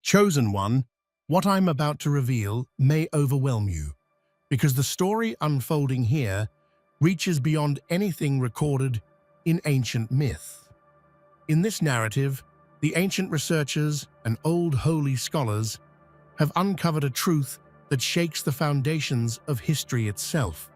Chosen one, what I'm about to reveal may overwhelm you, because the story unfolding here reaches beyond anything recorded in ancient myth. In this narrative, the ancient researchers and old holy scholars have uncovered a truth that shakes the foundations of history itself.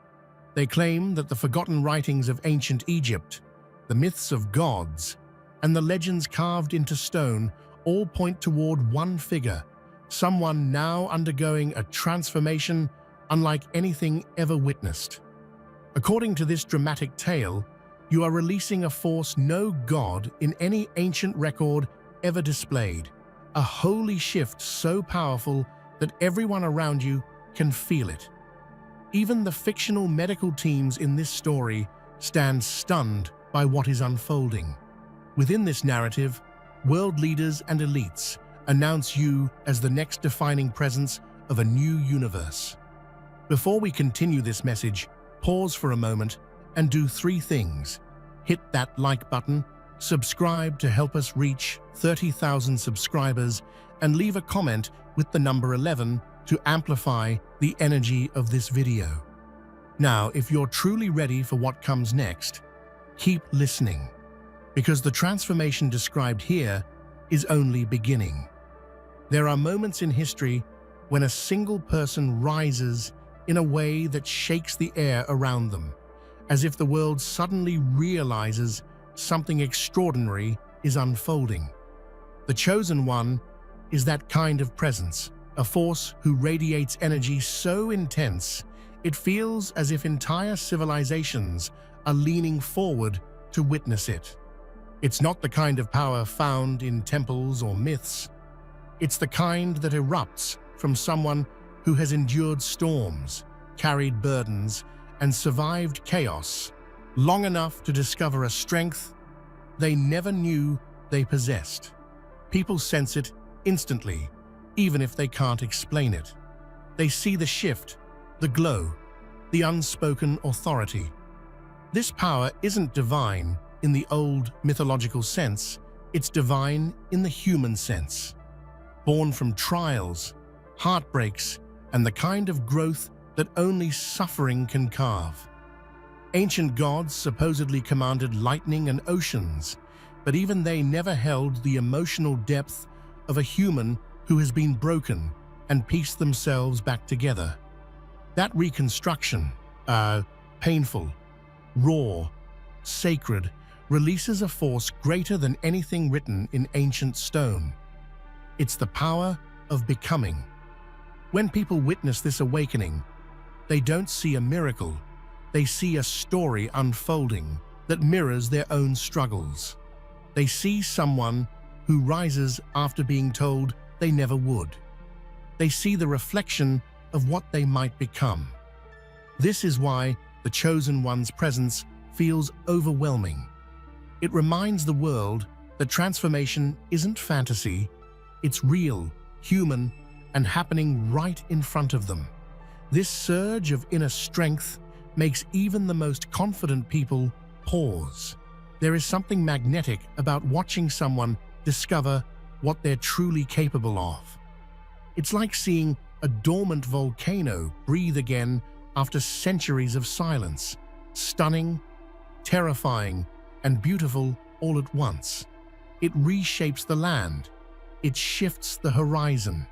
They claim that the forgotten writings of ancient Egypt, the myths of gods, and the legends carved into stone all point toward one figure, someone now undergoing a transformation unlike anything ever witnessed. According to this dramatic tale, you are releasing a force no god in any ancient record ever displayed, a holy shift so powerful that everyone around you can feel it. Even the fictional medical teams in this story stand stunned by what is unfolding. Within this narrative, world leaders and elites announce you as the next defining presence of a new universe. Before we continue this message, pause for a moment and do three things. Hit that like button, subscribe to help us reach 30,000 subscribers, and leave a comment with the number 11 to amplify the energy of this video. Now, if you're truly ready for what comes next, keep listening, because the transformation described here is only beginning. There are moments in history when a single person rises in a way that shakes the air around them, as if the world suddenly realizes something extraordinary is unfolding. The chosen one is that kind of presence, a force who radiates energy so intense it feels as if entire civilizations are leaning forward to witness it. It's not the kind of power found in temples or myths. It's the kind that erupts from someone who has endured storms, carried burdens, and survived chaos long enough to discover a strength they never knew they possessed. People sense it instantly, even if they can't explain it. They see the shift, the glow, the unspoken authority. This power isn't divine in the old mythological sense, it's divine in the human sense. Born from trials, heartbreaks, and the kind of growth that only suffering can carve. Ancient gods supposedly commanded lightning and oceans, but even they never held the emotional depth of a human who has been broken and pieced themselves back together. That reconstruction, painful, raw, sacred, releases a force greater than anything written in ancient stone. It's the power of becoming. When people witness this awakening, they don't see a miracle, they see a story unfolding that mirrors their own struggles. They see someone who rises after being told they never would. They see the reflection of what they might become. This is why the chosen one's presence feels overwhelming. It reminds the world that transformation isn't fantasy, it's real, human, and happening right in front of them. This surge of inner strength makes even the most confident people pause. There is something magnetic about watching someone discover what they're truly capable of. It's like seeing a dormant volcano breathe again after centuries of silence, stunning, terrifying, and beautiful all at once. It reshapes the land, it shifts the horizon,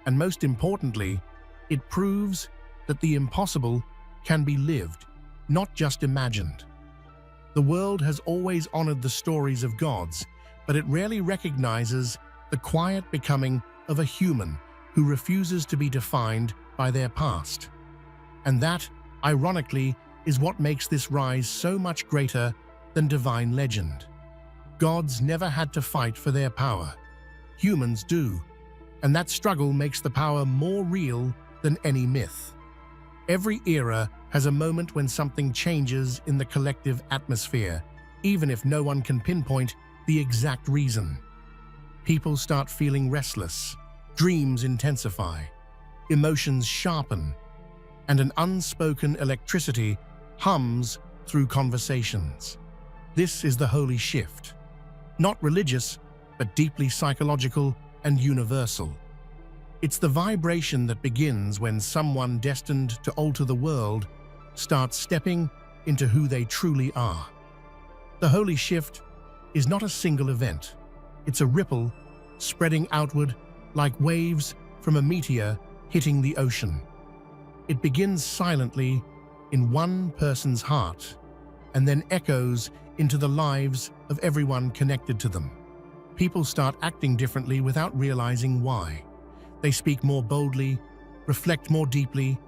and most importantly, it proves that the impossible can be lived, not just imagined. The world has always honored the stories of gods, but it rarely recognizes the quiet becoming of a human who refuses to be defined by their past. And that, ironically, is what makes this rise so much greater than divine legend. Gods never had to fight for their power. Humans do, and that struggle makes the power more real than any myth. Every era has a moment when something changes in the collective atmosphere, even if no one can pinpoint the exact reason. People start feeling restless, dreams intensify, emotions sharpen, and an unspoken electricity hums through conversations. This is the holy shift. Not religious, but deeply psychological and universal. It's the vibration that begins when someone destined to alter the world starts stepping into who they truly are. The holy shift is not a single event. It's a ripple spreading outward like waves from a meteor hitting the ocean. It begins silently in one person's heart and then echoes into the lives of everyone connected to them. People start acting differently without realizing why. They speak more boldly, reflect more deeply,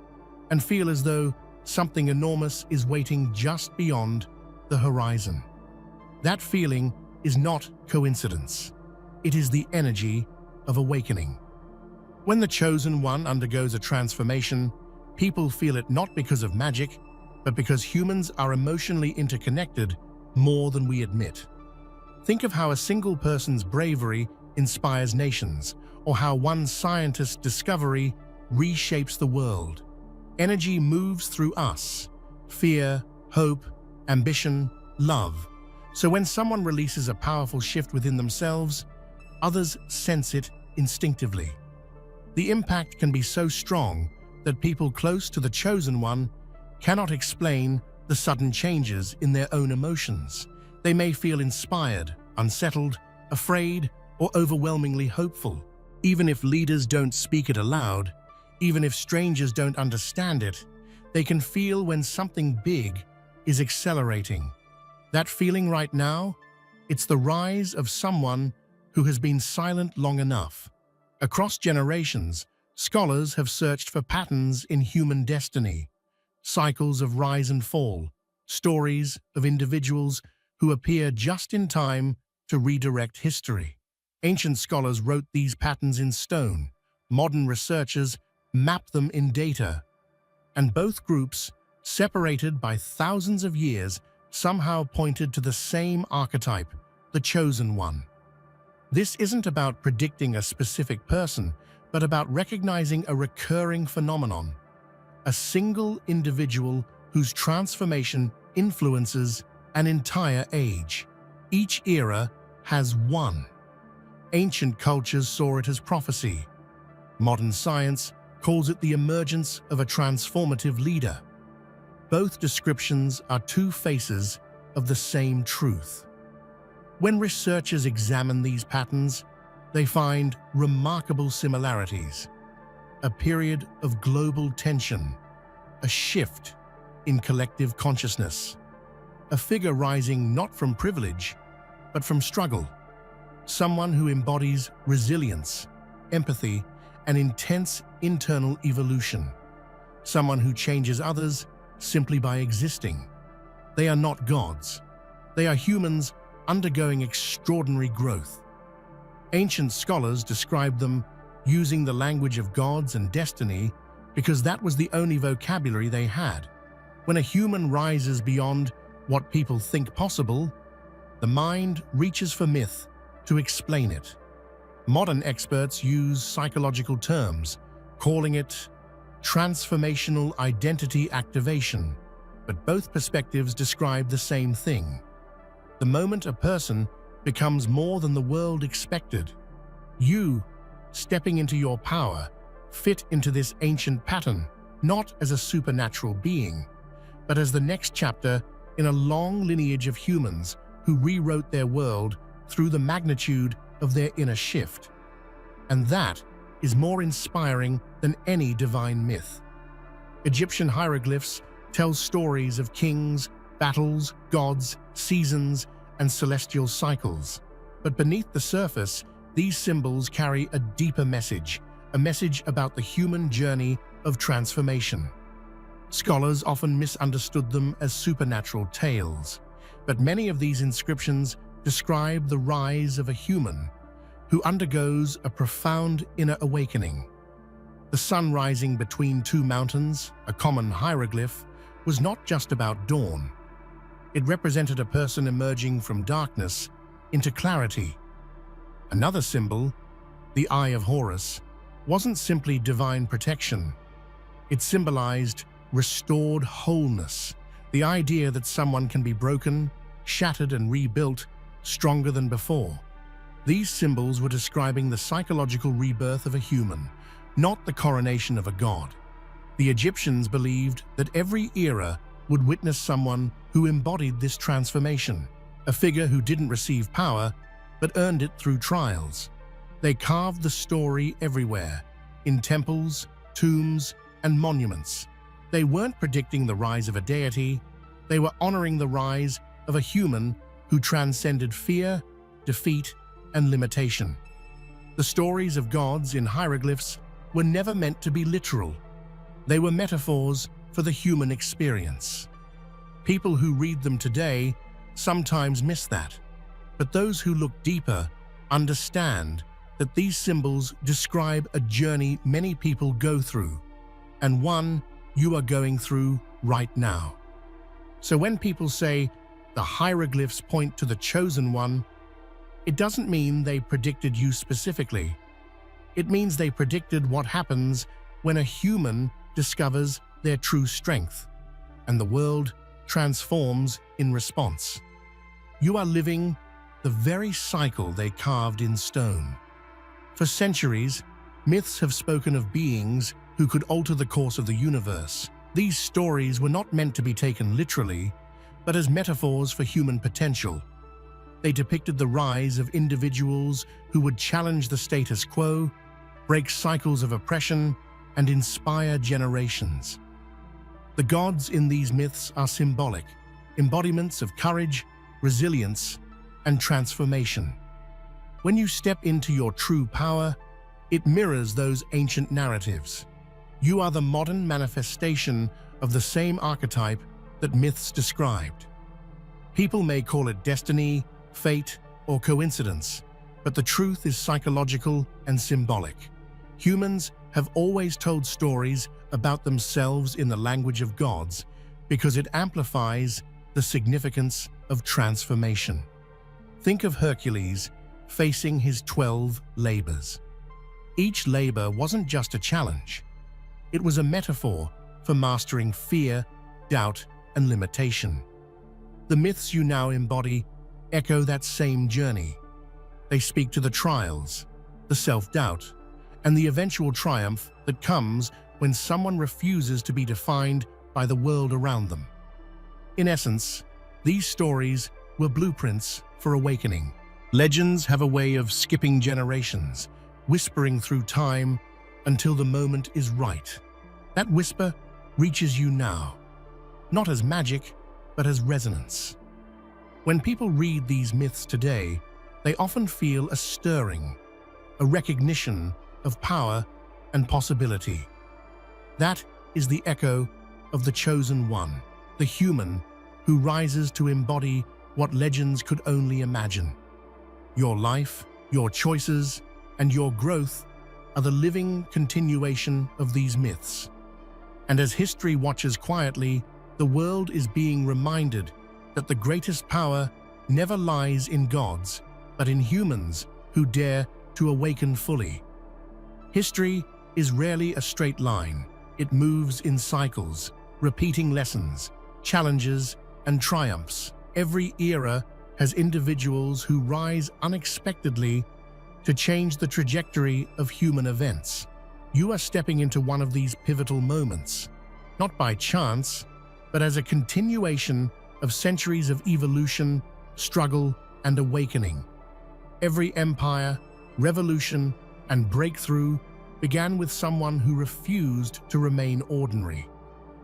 and feel as though something enormous is waiting just beyond the horizon. That feeling is not coincidence. It is the energy of awakening. When the chosen one undergoes a transformation, people feel it not because of magic, but because humans are emotionally interconnected more than we admit. Think of how a single person's bravery inspires nations, or how one scientist's discovery reshapes the world. Energy moves through us: fear, hope, ambition, love. So when someone releases a powerful shift within themselves, others sense it instinctively. The impact can be so strong that people close to the chosen one cannot explain the sudden changes in their own emotions. They may feel inspired, unsettled, afraid, or overwhelmingly hopeful. Even if leaders don't speak it aloud, even if strangers don't understand it, they can feel when something big is accelerating. That feeling right now, it's the rise of someone who has been silent long enough. Across generations, scholars have searched for patterns in human destiny, cycles of rise and fall, stories of individuals who appear just in time to redirect history. Ancient scholars wrote these patterns in stone. Modern researchers map them in data. And both groups, separated by thousands of years, somehow pointed to the same archetype, the chosen one. This isn't about predicting a specific person, but about recognizing a recurring phenomenon, a single individual whose transformation influences an entire age. Each era has one. Ancient cultures saw it as prophecy. Modern science calls it the emergence of a transformative leader. Both descriptions are two faces of the same truth. When researchers examine these patterns, they find remarkable similarities. A period of global tension, a shift in collective consciousness, a figure rising not from privilege, but from struggle, someone who embodies resilience, empathy, and intense internal evolution, someone who changes others simply by existing. They are not gods. They are humans undergoing extraordinary growth. Ancient scholars described them using the language of gods and destiny because that was the only vocabulary they had. When a human rises beyond what people think possible, the mind reaches for myth to explain it. Modern experts use psychological terms, calling it transformational identity activation, but both perspectives describe the same thing. The moment a person becomes more than the world expected, you, stepping into your power, fit into this ancient pattern, not as a supernatural being, but as the next chapter in a long lineage of humans who rewrote their world through the magnitude of their inner shift. And that is more inspiring than any divine myth. Egyptian hieroglyphs tell stories of kings, battles, gods, seasons, and celestial cycles. But beneath the surface, these symbols carry a deeper message, a message about the human journey of transformation. Scholars often misunderstood them as supernatural tales, but many of these inscriptions describe the rise of a human who undergoes a profound inner awakening. The sun rising between two mountains, a common hieroglyph, was not just about dawn. It represented a person emerging from darkness into clarity. Another symbol, the Eye of Horus, wasn't simply divine protection. It symbolized restored wholeness, the idea that someone can be broken, shattered, and rebuilt stronger than before. These symbols were describing the psychological rebirth of a human, not the coronation of a god. The Egyptians believed that every era would witness someone who embodied this transformation, a figure who didn't receive power but earned it through trials. They carved the story everywhere, in temples, tombs, and monuments. They weren't predicting the rise of a deity, they were honoring the rise of a human who transcended fear, defeat, and limitation. The stories of gods in hieroglyphs were never meant to be literal. They were metaphors for the human experience. People who read them today sometimes miss that, but those who look deeper understand that these symbols describe a journey many people go through, and one you are going through right now. So when people say the hieroglyphs point to the chosen one, it doesn't mean they predicted you specifically. It means they predicted what happens when a human discovers their true strength, and the world transforms in response. You are living the very cycle they carved in stone. For centuries, myths have spoken of beings who could alter the course of the universe. These stories were not meant to be taken literally, but as metaphors for human potential. They depicted the rise of individuals who would challenge the status quo, break cycles of oppression, and inspire generations. The gods in these myths are symbolic, embodiments of courage, resilience, and transformation. When you step into your true power, it mirrors those ancient narratives. You are the modern manifestation of the same archetype that myths described. People may call it destiny, fate, or coincidence, but the truth is psychological and symbolic. Humans have always told stories about themselves in the language of gods because it amplifies the significance of transformation. Think of Hercules facing his 12 labors. Each labor wasn't just a challenge. It was a metaphor for mastering fear, doubt, and limitation. The myths you now embody echo that same journey. They speak to the trials, the self-doubt, and the eventual triumph that comes when someone refuses to be defined by the world around them. In essence, these stories were blueprints for awakening. Legends have a way of skipping generations, whispering through time until the moment is right. That whisper reaches you now, not as magic, but as resonance. When people read these myths today, they often feel a stirring, a recognition of power and possibility. That is the echo of the chosen one, the human who rises to embody what legends could only imagine. Your life, your choices, and your growth are the living continuation of these myths. And as history watches quietly, the world is being reminded that the greatest power never lies in gods, but in humans who dare to awaken fully. History is rarely a straight line. It moves in cycles, repeating lessons, challenges, and triumphs. Every era has individuals who rise unexpectedly to change the trajectory of human events. You are stepping into one of these pivotal moments, not by chance, but as a continuation of centuries of evolution, struggle, and awakening. Every empire, revolution, and breakthrough began with someone who refused to remain ordinary.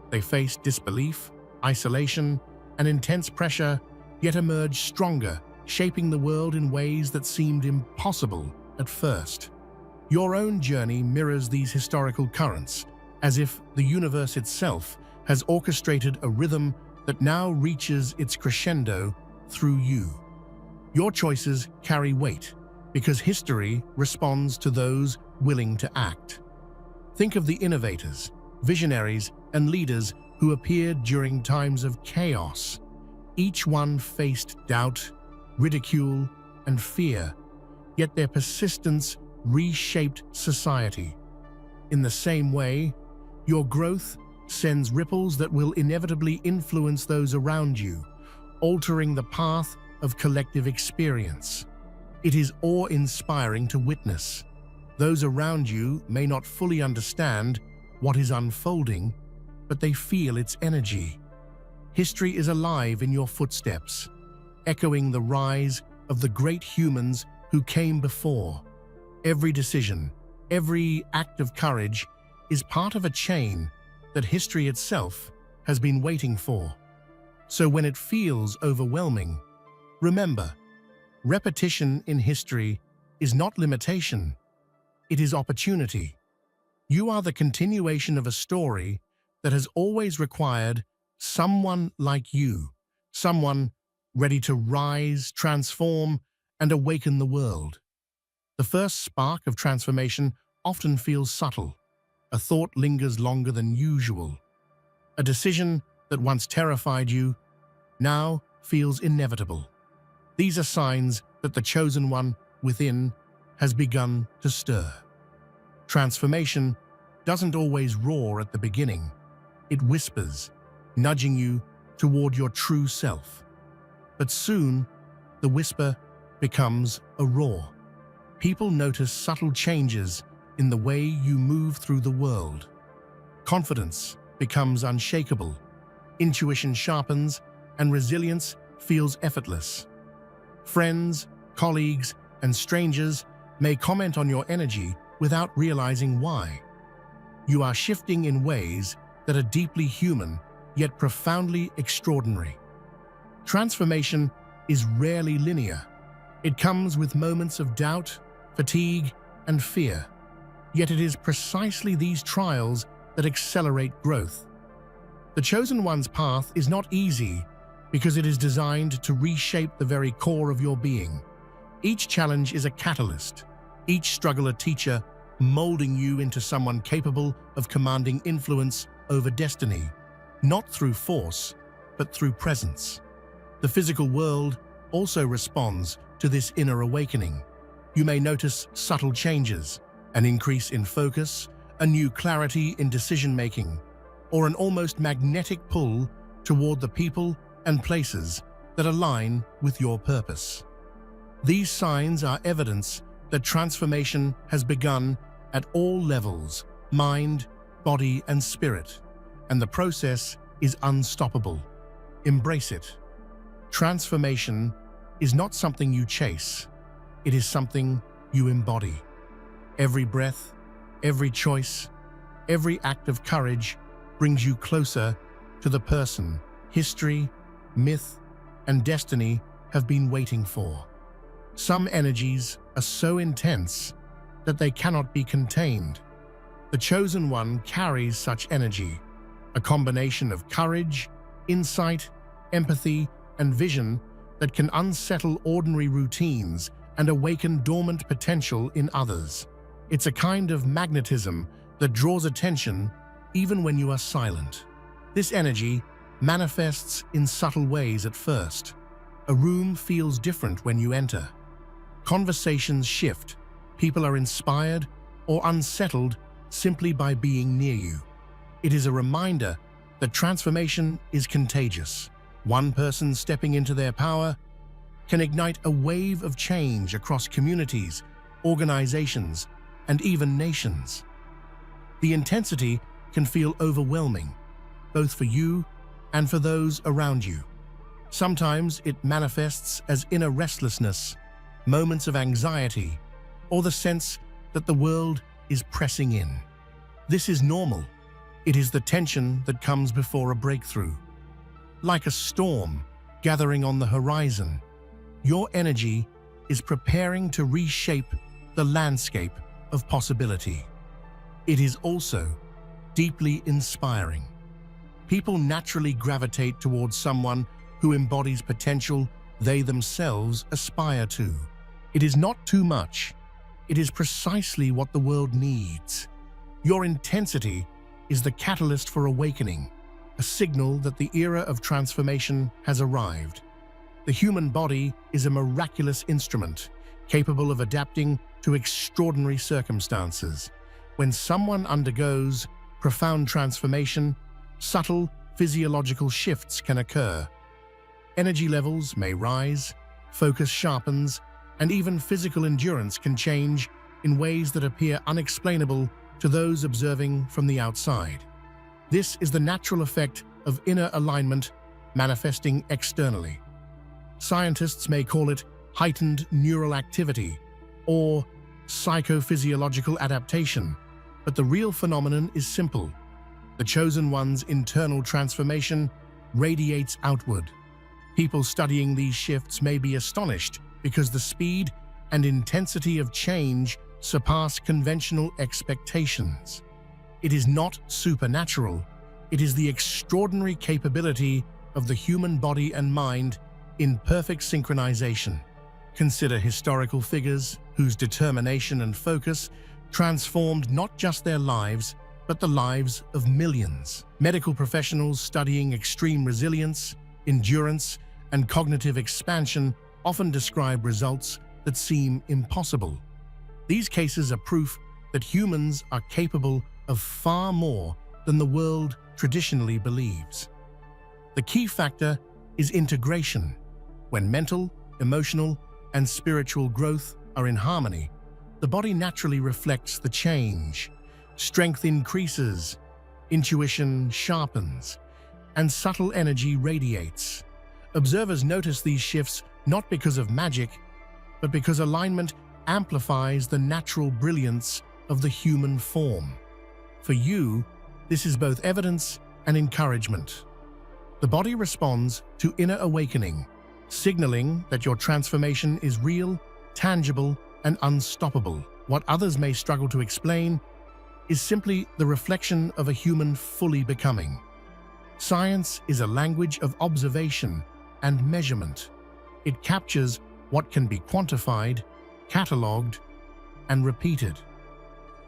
They faced disbelief, isolation, and intense pressure, yet emerged stronger, shaping the world in ways that seemed impossible at first. Your own journey mirrors these historical currents, as if the universe itself has orchestrated a rhythm that now reaches its crescendo through you. Your choices carry weight, because history responds to those willing to act. Think of the innovators, visionaries, and leaders who appeared during times of chaos. Each one faced doubt, ridicule, and fear, yet their persistence reshaped society. In the same way, your growth sends ripples that will inevitably influence those around you, altering the path of collective experience. It is awe-inspiring to witness. Those around you may not fully understand what is unfolding, but they feel its energy. History is alive in your footsteps, echoing the rise of the great humans who came before. Every decision, every act of courage is part of a chain that history itself has been waiting for. So when it feels overwhelming, remember, repetition in history is not limitation, it is opportunity. You are the continuation of a story that has always required someone like you, someone ready to rise, transform, and awaken the world. The first spark of transformation often feels subtle. A thought lingers longer than usual. A decision that once terrified you now feels inevitable. These are signs that the chosen one within has begun to stir. Transformation doesn't always roar at the beginning. It whispers, nudging you toward your true self. But soon, the whisper becomes a roar. People notice subtle changes in the way you move through the world. Confidence becomes unshakable, intuition sharpens, and resilience feels effortless. Friends, colleagues, and strangers may comment on your energy without realizing why. You are shifting in ways that are deeply human, yet profoundly extraordinary. Transformation is rarely linear. It comes with moments of doubt, fatigue, and fear. Yet it is precisely these trials that accelerate growth. The chosen one's path is not easy because it is designed to reshape the very core of your being. Each challenge is a catalyst, each struggle a teacher, molding you into someone capable of commanding influence over destiny, not through force, but through presence. The physical world also responds to this inner awakening. You may notice subtle changes, an increase in focus, a new clarity in decision-making, or an almost magnetic pull toward the people and places that align with your purpose. These signs are evidence that transformation has begun at all levels, mind, body, and spirit, and the process is unstoppable. Embrace it. Transformation is not something you chase, it is something you embody. Every breath, every choice, every act of courage brings you closer to the person history, myth, and destiny have been waiting for. Some energies are so intense that they cannot be contained. The chosen one carries such energy, a combination of courage, insight, empathy, and vision that can unsettle ordinary routines and awaken dormant potential in others. It's a kind of magnetism that draws attention even when you are silent. This energy manifests in subtle ways at first. A room feels different when you enter. Conversations shift. People are inspired or unsettled simply by being near you. It is a reminder that transformation is contagious. One person stepping into their power can ignite a wave of change across communities, organizations, and even nations. The intensity can feel overwhelming, both for you and for those around you. Sometimes it manifests as inner restlessness, moments of anxiety, or the sense that the world is pressing in. This is normal. It is the tension that comes before a breakthrough. Like a storm gathering on the horizon, your energy is preparing to reshape the landscape of possibility. It is also deeply inspiring. People naturally gravitate towards someone who embodies potential they themselves aspire to. It is not too much. It is precisely what the world needs. Your intensity is the catalyst for awakening, a signal that the era of transformation has arrived. The human body is a miraculous instrument, capable of adapting to extraordinary circumstances. When someone undergoes profound transformation, subtle physiological shifts can occur. Energy levels may rise, focus sharpens, and even physical endurance can change in ways that appear unexplainable to those observing from the outside. This is the natural effect of inner alignment manifesting externally. Scientists may call it heightened neural activity or psychophysiological adaptation, but the real phenomenon is simple. The chosen one's internal transformation radiates outward. People studying these shifts may be astonished because the speed and intensity of change surpass conventional expectations. It is not supernatural. It is the extraordinary capability of the human body and mind in perfect synchronization. Consider historical figures whose determination and focus transformed not just their lives, but the lives of millions. Medical professionals studying extreme resilience, endurance, and cognitive expansion often describe results that seem impossible. These cases are proof that humans are capable of far more than the world traditionally believes. The key factor is integration. When mental, emotional, and spiritual growth are in harmony, the body naturally reflects the change. Strength increases, intuition sharpens, and subtle energy radiates. Observers notice these shifts not because of magic, but because alignment amplifies the natural brilliance of the human form. For you, this is both evidence and encouragement. The body responds to inner awakening, signaling that your transformation is real, tangible, and unstoppable. What others may struggle to explain is simply the reflection of a human fully becoming. Science is a language of observation and measurement. It captures what can be quantified, catalogued, and repeated.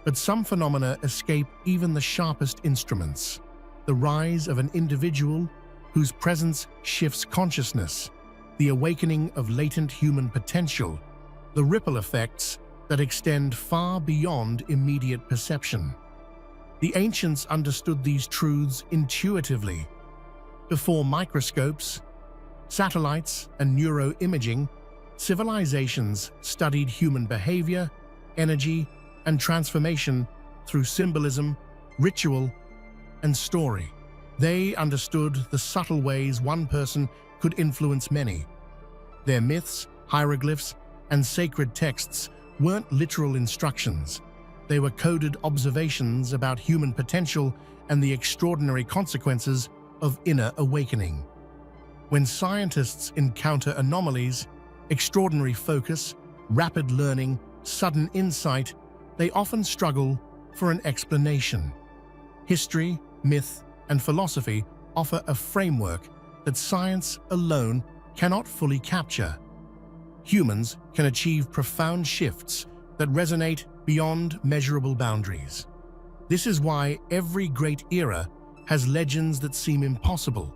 But some phenomena escape even the sharpest instruments. The rise of an individual whose presence shifts consciousness, the awakening of latent human potential, the ripple effects that extend far beyond immediate perception. The ancients understood these truths intuitively. Before microscopes, satellites, and neuroimaging, civilizations studied human behavior, energy, and transformation through symbolism, ritual, and story. They understood the subtle ways one person could influence many. Their myths, hieroglyphs, and sacred texts weren't literal instructions. They were coded observations about human potential and the extraordinary consequences of inner awakening. When scientists encounter anomalies, extraordinary focus, rapid learning, sudden insight, they often struggle for an explanation. History, myth, and philosophy offer a framework that science alone cannot fully capture. Humans can achieve profound shifts that resonate beyond measurable boundaries. This is why every great era has legends that seem impossible.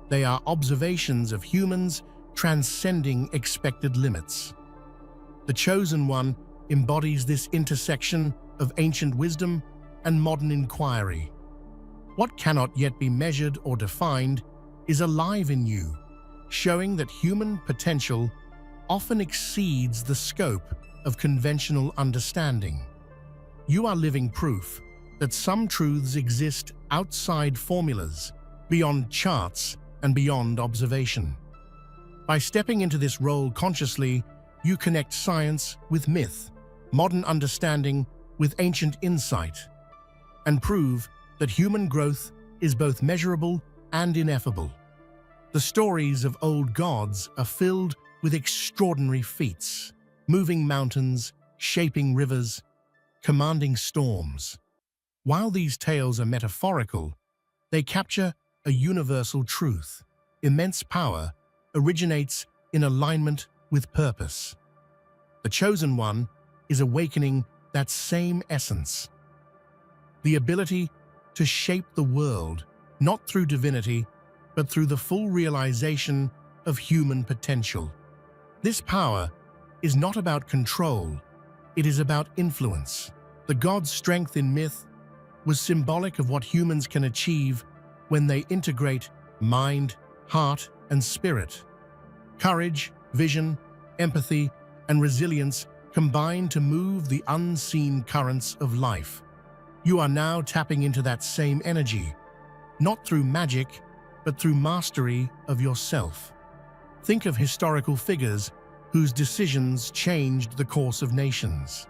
They are observations of humans transcending expected limits. The Chosen One embodies this intersection of ancient wisdom and modern inquiry. What cannot yet be measured or defined is alive in you, showing that human potential often exceeds the scope of conventional understanding. You are living proof that some truths exist outside formulas, beyond charts, and beyond observation. By stepping into this role consciously, you connect science with myth, modern understanding with ancient insight, and prove that human growth is both measurable and ineffable. The stories of old gods are filled with extraordinary feats, moving mountains, shaping rivers, commanding storms. While these tales are metaphorical, they capture a universal truth. Immense power originates in alignment with purpose. The Chosen One is awakening that same essence. The ability to shape the world, not through divinity, but through the full realization of human potential. This power is not about control, it is about influence. The god's strength in myth was symbolic of what humans can achieve when they integrate mind, heart, and spirit. Courage, vision, empathy, and resilience combine to move the unseen currents of life. You are now tapping into that same energy, not through magic, but through mastery of yourself. Think of historical figures whose decisions changed the course of nations.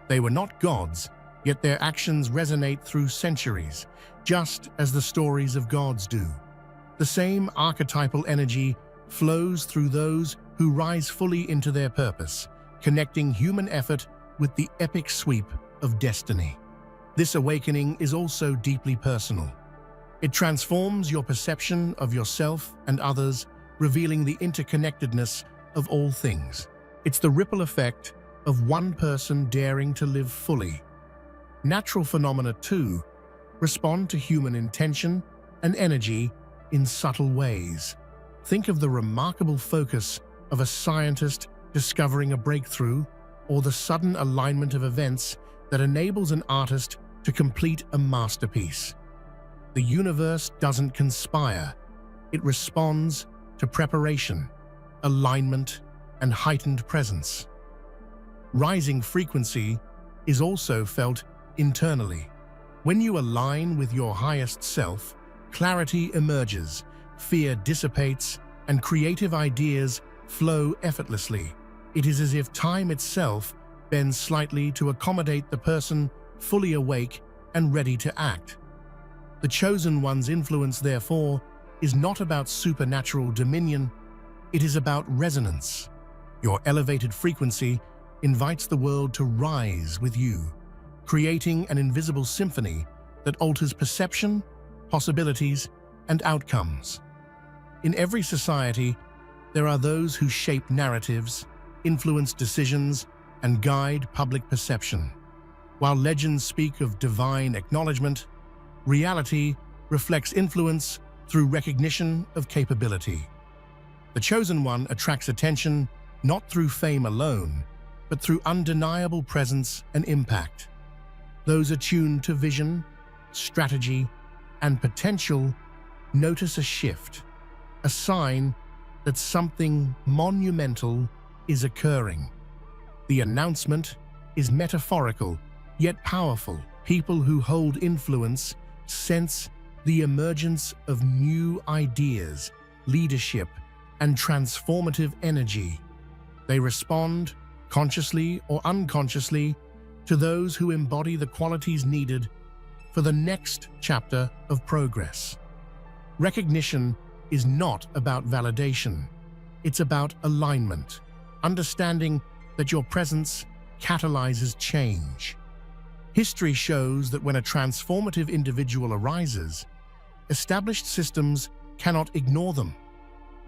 They were not gods, yet their actions resonate through centuries, just as the stories of gods do. The same archetypal energy flows through those who rise fully into their purpose, connecting human effort with the epic sweep of destiny. This awakening is also deeply personal. It transforms your perception of yourself and others, revealing the interconnectedness of all things. It's the ripple effect of one person daring to live fully. Natural phenomena, too, respond to human intention and energy in subtle ways. Think of the remarkable focus of a scientist discovering a breakthrough, or the sudden alignment of events that enables an artist to complete a masterpiece. The universe doesn't conspire. It responds to preparation, alignment, and heightened presence. Rising frequency is also felt internally. When you align with your highest self, clarity emerges, fear dissipates, and creative ideas flow effortlessly. It is as if time itself bends slightly to accommodate the person fully awake and ready to act. The chosen one's influence, therefore, is not about supernatural dominion, it is about resonance. Your elevated frequency invites the world to rise with you, creating an invisible symphony that alters perception, possibilities, and outcomes. In every society, there are those who shape narratives, influence decisions, and guide public perception. While legends speak of divine acknowledgement, reality reflects influence through recognition of capability. The chosen one attracts attention not through fame alone, but through undeniable presence and impact. Those attuned to vision, strategy, and potential notice a shift, a sign that something monumental is occurring. The announcement is metaphorical, yet powerful. People who hold influence sense the emergence of new ideas, leadership, and transformative energy. They respond, consciously or unconsciously, to those who embody the qualities needed for the next chapter of progress. Recognition is not about validation. It's about alignment, understanding that your presence catalyzes change. History shows that when a transformative individual arises, established systems cannot ignore them.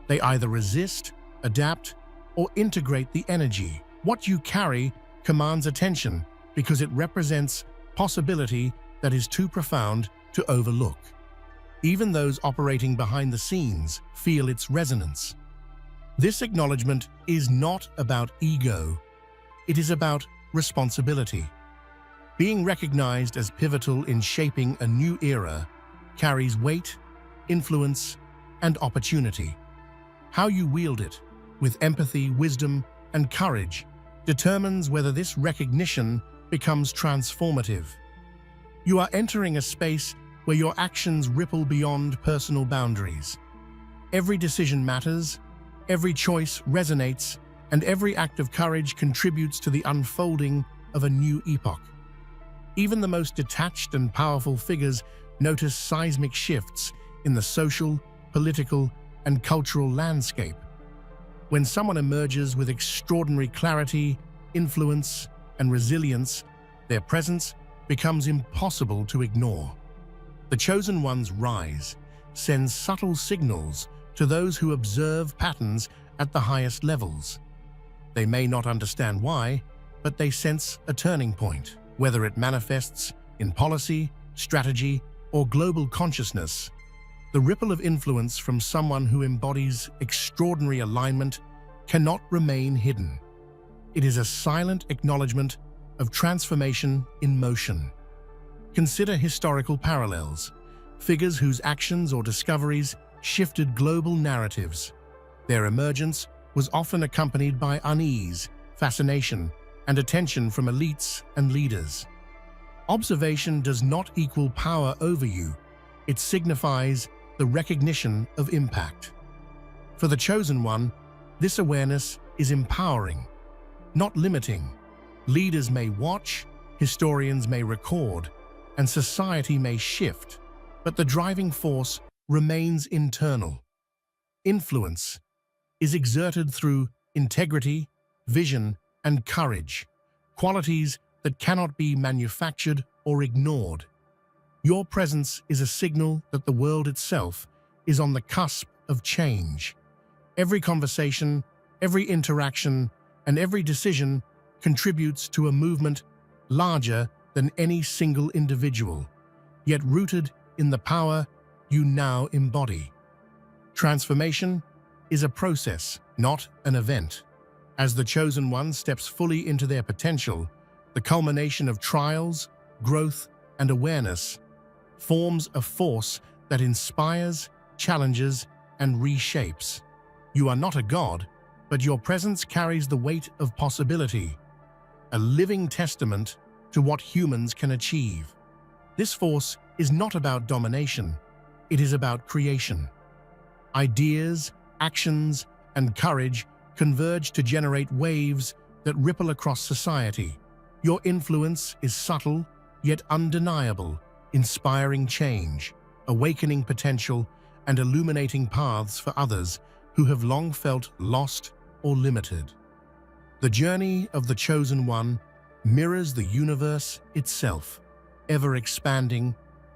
They either resist, adapt, or integrate the energy. What you carry commands attention because it represents possibility that is too profound to overlook. Even those operating behind the scenes feel its resonance. This acknowledgement is not about ego. It is about responsibility. Being recognized as pivotal in shaping a new era carries weight, influence, and opportunity. How you wield it, with empathy, wisdom, and courage, determines whether this recognition becomes transformative. You are entering a space where your actions ripple beyond personal boundaries. Every decision matters, every choice resonates, and every act of courage contributes to the unfolding of a new epoch. Even the most detached and powerful figures notice seismic shifts in the social, political, and cultural landscape. When someone emerges with extraordinary clarity, influence, and resilience, their presence becomes impossible to ignore. The chosen one's rise sends subtle signals to those who observe patterns at the highest levels. They may not understand why, but they sense a turning point. Whether it manifests in policy, strategy, or global consciousness, the ripple of influence from someone who embodies extraordinary alignment cannot remain hidden. It is a silent acknowledgement of transformation in motion. Consider historical parallels, figures whose actions or discoveries shifted global narratives. Their emergence was often accompanied by unease, fascination, and attention from elites and leaders. Observation does not equal power over you. It signifies the recognition of impact. For the chosen one, this awareness is empowering, not limiting. Leaders may watch, historians may record, and society may shift, but the driving force remains internal. Influence is exerted through integrity, vision, and courage, qualities that cannot be manufactured or ignored. Your presence is a signal that the world itself is on the cusp of change. Every conversation, every interaction, and every decision contributes to a movement larger than any single individual, yet rooted in the power you now embody. Transformation is a process, not an event. As the chosen one steps fully into their potential, the culmination of trials, growth, and awareness forms a force that inspires, challenges, and reshapes. You are not a god, but your presence carries the weight of possibility, a living testament to what humans can achieve. This force is not about domination, it is about creation. Ideas, actions, and courage converge to generate waves that ripple across society. Your influence is subtle, yet undeniable, inspiring change, awakening potential, and illuminating paths for others who have long felt lost or limited. The journey of the chosen one mirrors the universe itself, ever expanding,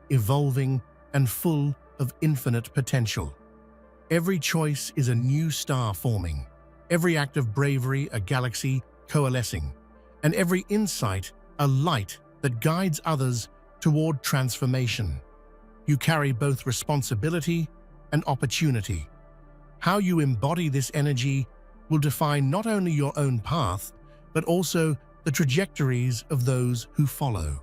evolving, and full of infinite potential. Every choice is a new star forming, every act of bravery a galaxy coalescing, and every insight a light that guides others toward transformation. You carry both responsibility and opportunity. How you embody this energy will define not only your own path, but also the trajectories of those who follow.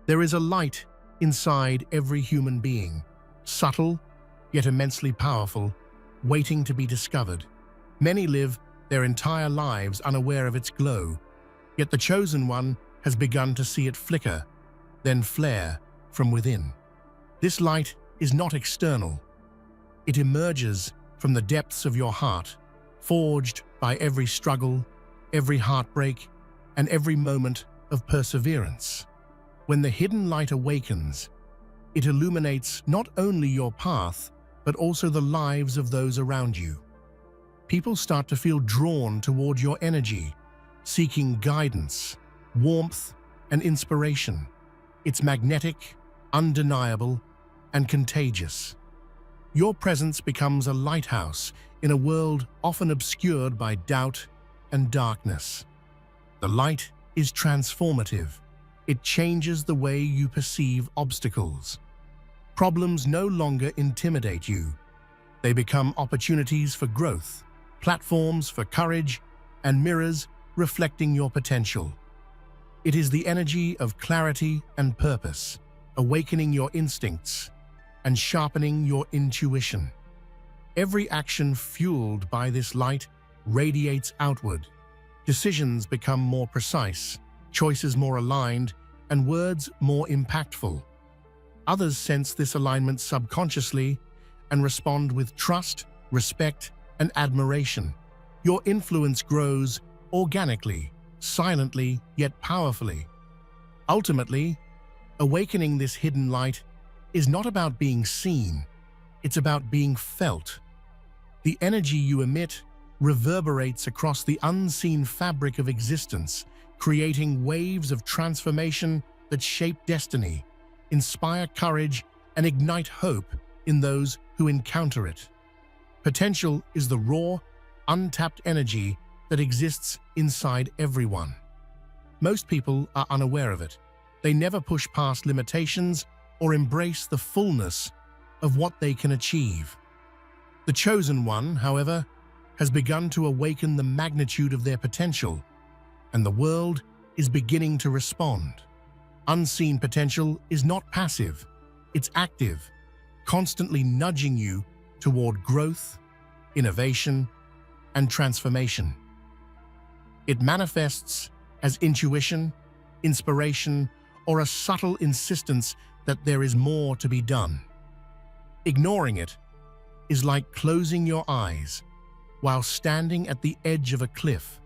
There is a light inside every human being, subtle yet immensely powerful, waiting to be discovered. Many live their entire lives unaware of its glow, yet the chosen one has begun to see it flicker, then flare from within. This light is not external. It emerges from the depths of your heart, forged by every struggle, every heartbreak, and every moment of perseverance. When the hidden light awakens, it illuminates not only your path, but also the lives of those around you. People start to feel drawn toward your energy, seeking guidance, warmth, and inspiration. It's magnetic, undeniable, and contagious. Your presence becomes a lighthouse in a world often obscured by doubt and darkness. The light is transformative. It changes the way you perceive obstacles. Problems no longer intimidate you. They become opportunities for growth, platforms for courage, and mirrors reflecting your potential. It is the energy of clarity and purpose, awakening your instincts and sharpening your intuition. Every action fueled by this light radiates outward. Decisions become more precise, choices more aligned, and words more impactful. Others sense this alignment subconsciously and respond with trust, respect, and admiration. Your influence grows organically, silently, yet powerfully. Ultimately, awakening this hidden light is not about being seen, it's about being felt. The energy you emit reverberates across the unseen fabric of existence, creating waves of transformation that shape destiny, inspire courage, and ignite hope in those who encounter it. Potential is the raw, untapped energy that exists inside everyone. Most people are unaware of it. They never push past limitations or embrace the fullness of what they can achieve. The chosen one, however, has begun to awaken the magnitude of their potential, and the world is beginning to respond. Unseen potential is not passive, it's active, constantly nudging you toward growth, innovation, and transformation. It manifests as intuition, inspiration, or a subtle insistence that there is more to be done. Ignoring it is like closing your eyes while standing at the edge of a cliff,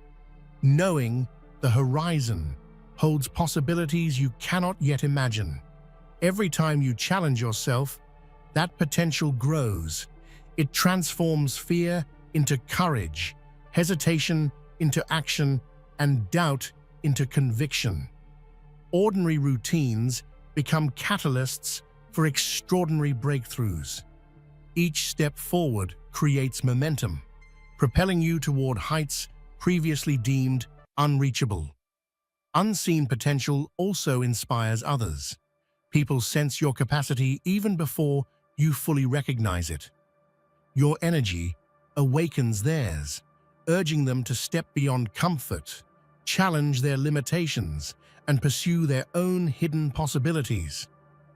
knowing the horizon holds possibilities you cannot yet imagine. Every time you challenge yourself, that potential grows. It transforms fear into courage, hesitation into action, and doubt into conviction. Ordinary routines become catalysts for extraordinary breakthroughs. Each step forward creates momentum, propelling you toward heights previously deemed unreachable. Unseen potential also inspires others. People sense your capacity even before you fully recognize it. Your energy awakens theirs, urging them to step beyond comfort, challenge their limitations, and pursue their own hidden possibilities.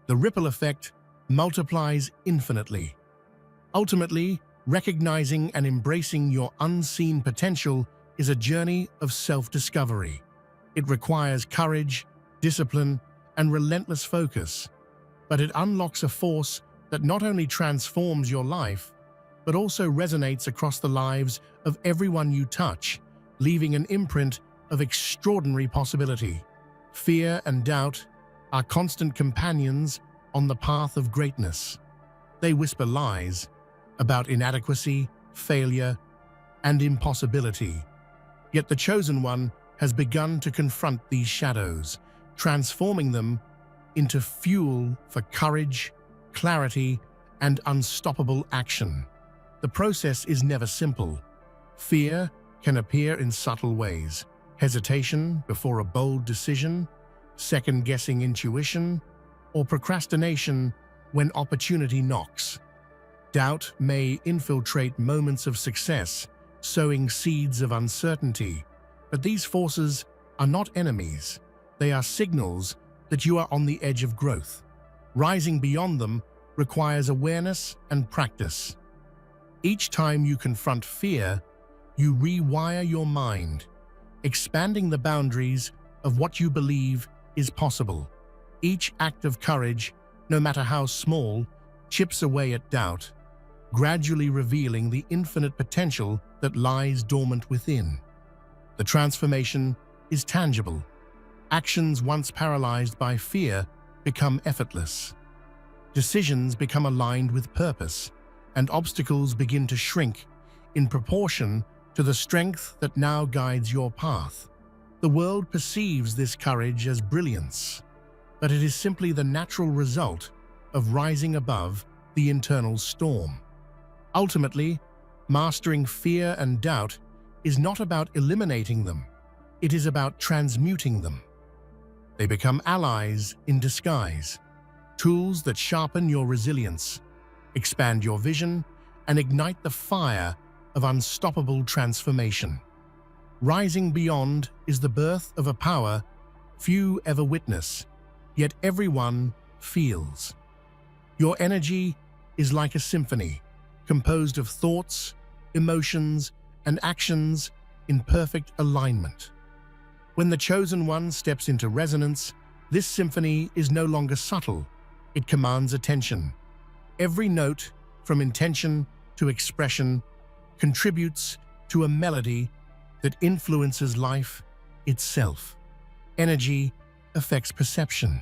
The ripple effect multiplies infinitely. Ultimately, recognizing and embracing your unseen potential is a journey of self-discovery. It requires courage, discipline, and relentless focus, but it unlocks a force that not only transforms your life, but also resonates across the lives of everyone you touch, leaving an imprint of extraordinary possibility. Fear and doubt are constant companions on the path of greatness. They whisper lies about inadequacy, failure, and impossibility. Yet the chosen one has begun to confront these shadows, transforming them into fuel for courage, clarity, and unstoppable action. The process is never simple. Fear can appear in subtle ways: hesitation before a bold decision, second-guessing intuition, or procrastination when opportunity knocks. Doubt may infiltrate moments of success, sowing seeds of uncertainty. But these forces are not enemies. They are signals that you are on the edge of growth. Rising beyond them requires awareness and practice. Each time you confront fear, you rewire your mind, expanding the boundaries of what you believe is possible. Each act of courage, no matter how small, chips away at doubt, gradually revealing the infinite potential that lies dormant within. The transformation is tangible. Actions once paralyzed by fear become effortless. Decisions become aligned with purpose, and obstacles begin to shrink in proportion to the strength that now guides your path. The world perceives this courage as brilliance, but it is simply the natural result of rising above the internal storm. Ultimately, mastering fear and doubt is not about eliminating them. It is about transmuting them. They become allies in disguise, tools that sharpen your resilience, expand your vision, and ignite the fire of unstoppable transformation. Rising beyond is the birth of a power few ever witness, yet everyone feels. Your energy is like a symphony, composed of thoughts, emotions, and actions in perfect alignment. When the chosen one steps into resonance, this symphony is no longer subtle. It commands attention. Every note, from intention to expression, contributes to a melody that influences life itself. Energy affects perception.